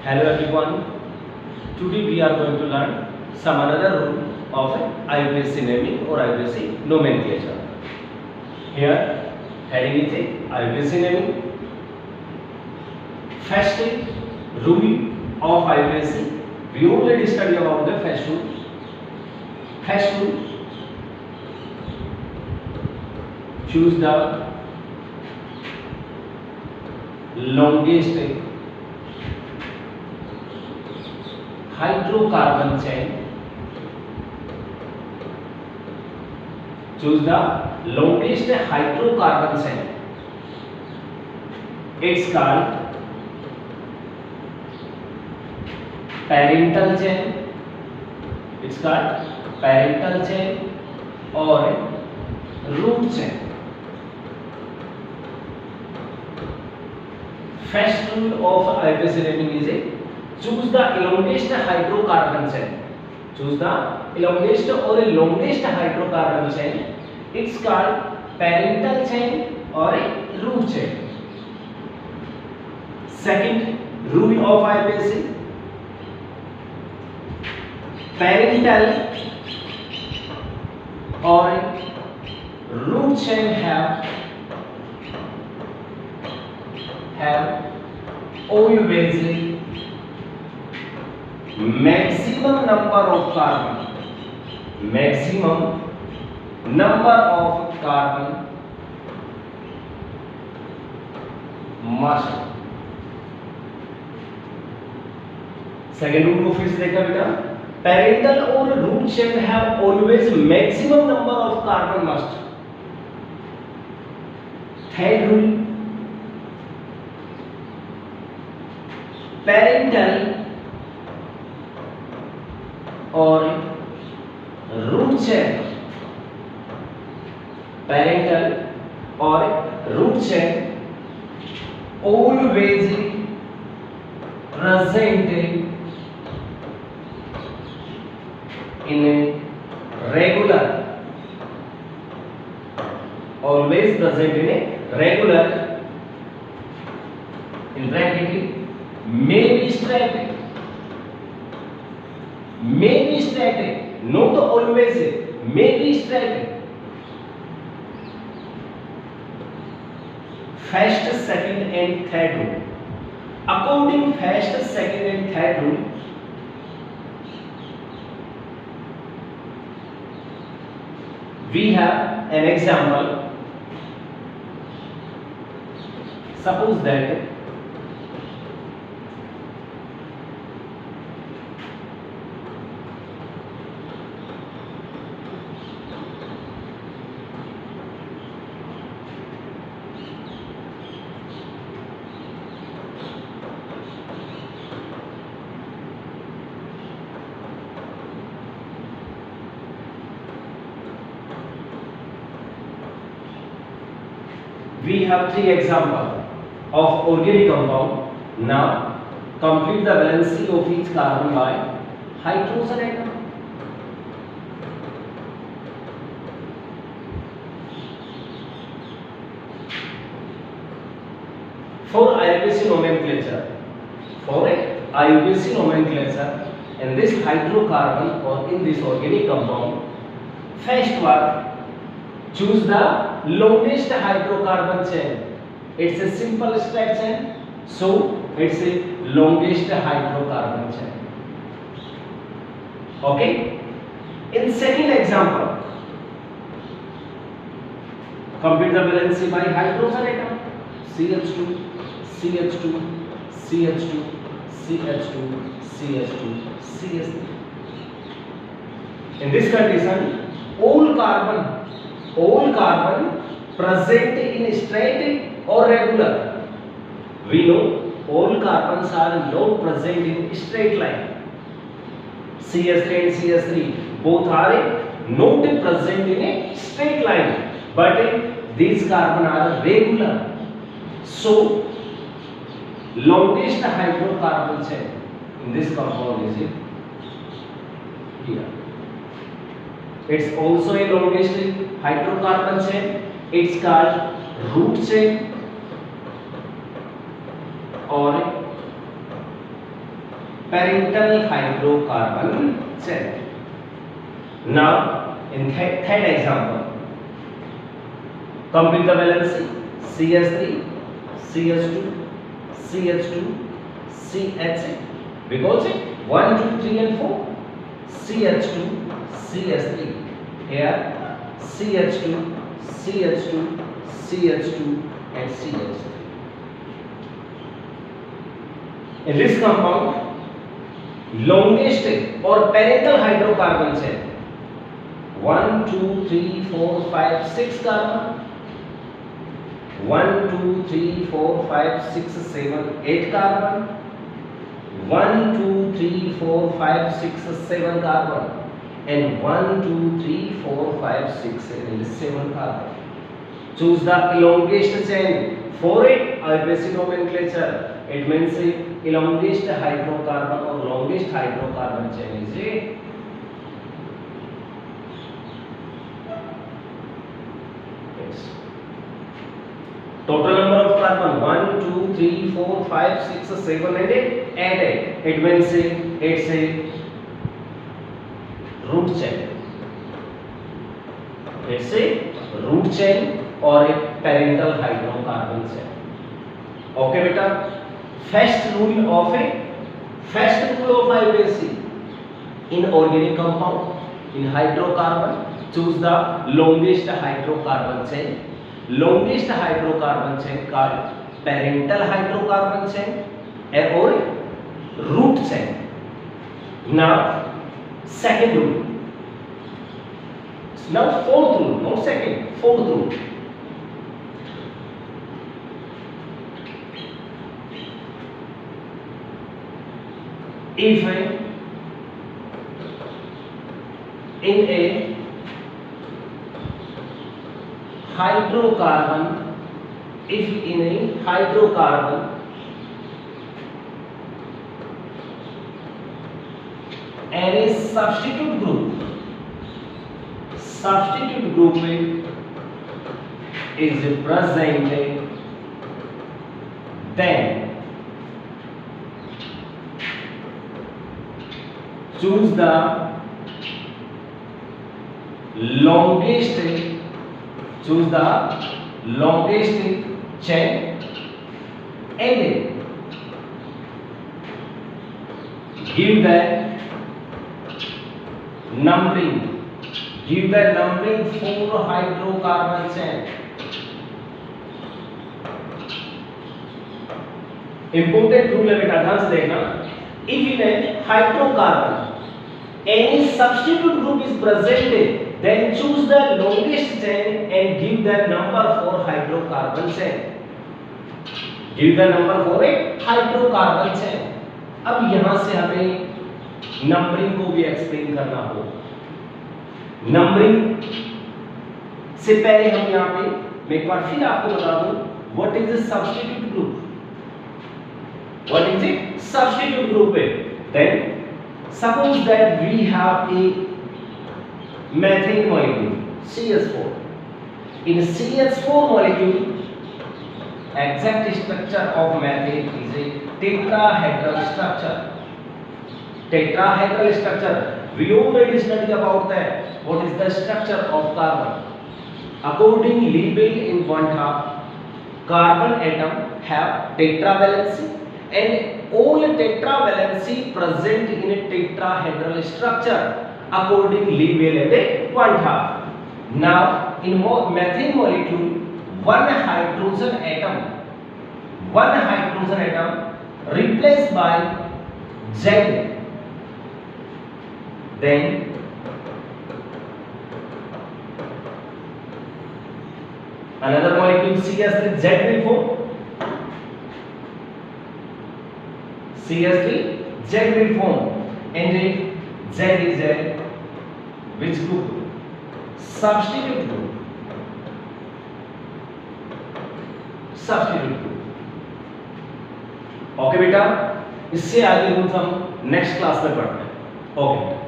Hello everyone. Today we are going to learn some another rule of IUPAC naming or IUPAC nomenclature. Here heading is IUPAC naming. First rule of IUPAC. We already studied about the first rule. First rule. Choose the longest hydrocarbon chain. Choose the longest hydrocarbon chain. It's called parental chain. It's called parental chain or root chain. First rule of IUPAC naming is choose the longest hydrocarbon chain. Choose the longest or longest hydrocarbon chain. It's called parental chain or a root chain. Second rule of IUPAC. Parental or root chain have always maximum number of carbon. Maximum number of carbon must. Second rule को फिर से देखा बेटा. Parental or root chain have always maximum number of carbon must. Third rule. Parental or root chain. Parental or root chain always present in a regular. Always present in a regular. In bracket may be static. May be static. Not always. May be static. First, second, and third rule. According first, second, and third rule, we have an example. Suppose that we have three examples of organic compound. Now complete the valency of each carbon by hydrogen atom. For IUPAC nomenclature, in this hydrocarbon or in this organic compound, first one, choose the longest hydrocarbon chain. It's a simple stack chain, so it's a longest hydrocarbon chain. Okay. In second example, complete the valency by hydrogen atom. CH2, CH2, CH2, CH2, CH2, CH3. In this condition, all carbon present in straight or regular. We know all carbons are not present in straight line. CH3 and CH3 both are not present in a straight line, but these carbon are regular. So longest hydrocarbon chain in this compound is here. It's also a longest hydrocarbon chain. It's called root chain or parental hydrocarbon chain. Now in third example, complete the valency CH3 CH2 CH2 CH, because 1 2 3 and 4 CH2 CH3, here CH2 CH2 CH2 and CH3. In this compound longest or parental hydrocarbon chain 1 2 3 4 5 6 carbon, 1 2 3 4 5 6 7 8 carbon, 1 2 3 4 5 6 7 carbon, and 1 2 3 4 5 6 and 7 carbon. Choose the longest chain. For it, a basic nomenclature, it means longest hydrocarbon or longest hydrocarbon chain is a total number of carbon 1 2 3 4 5 6 7 and 8. Add it. It means it's a root chain. It's a root chain or a parental hydrocarbon chain. Okay, beta. First rule of IUPAC in organic compound, in hydrocarbon, choose the longest hydrocarbon chain. Longest hydrocarbon chain called parental hydrocarbon chain or root chain. Now second rule. Now fourth rule, not second, fourth rule. If in a hydrocarbon, if in a hydrocarbon and a substitute group is present, then choose the longest chain and give the numbering for hydrocarbon chain. Important rule है बेटा, ध्यान से देखना. If in a hydrocarbon any substitute group is present, then choose the longest chain and give the number for hydrocarbon chain. Give the number for a hydrocarbon chain. अब यहां से हमें numbering को भी एक्सप्लेन करना होगा. नंबरिंग से पहले हम यहाँ पे मैं एक बार फिर आपको बता दूं, what is the substitute group. What is it? Substitute group. Then suppose that we have a methane molecule CH4. In CH4 molecule, exact structure of methane is a tetrahedral structure. Tetrahedral structure. We already studied about that. What is the structure of carbon? According to Liebel in one half, carbon atom have tetravalency. And all tetravalency present in a tetrahedral structure accordingly available one half. Now in methane molecule, one hydrogen atom replaced by Z. Then another molecule CH3 Z will form. CH3 Z will form, and Z is a which group? Substitute group. Okay बेटा, इससे आगे rules हम next class में पढ़ते हैं. Okay.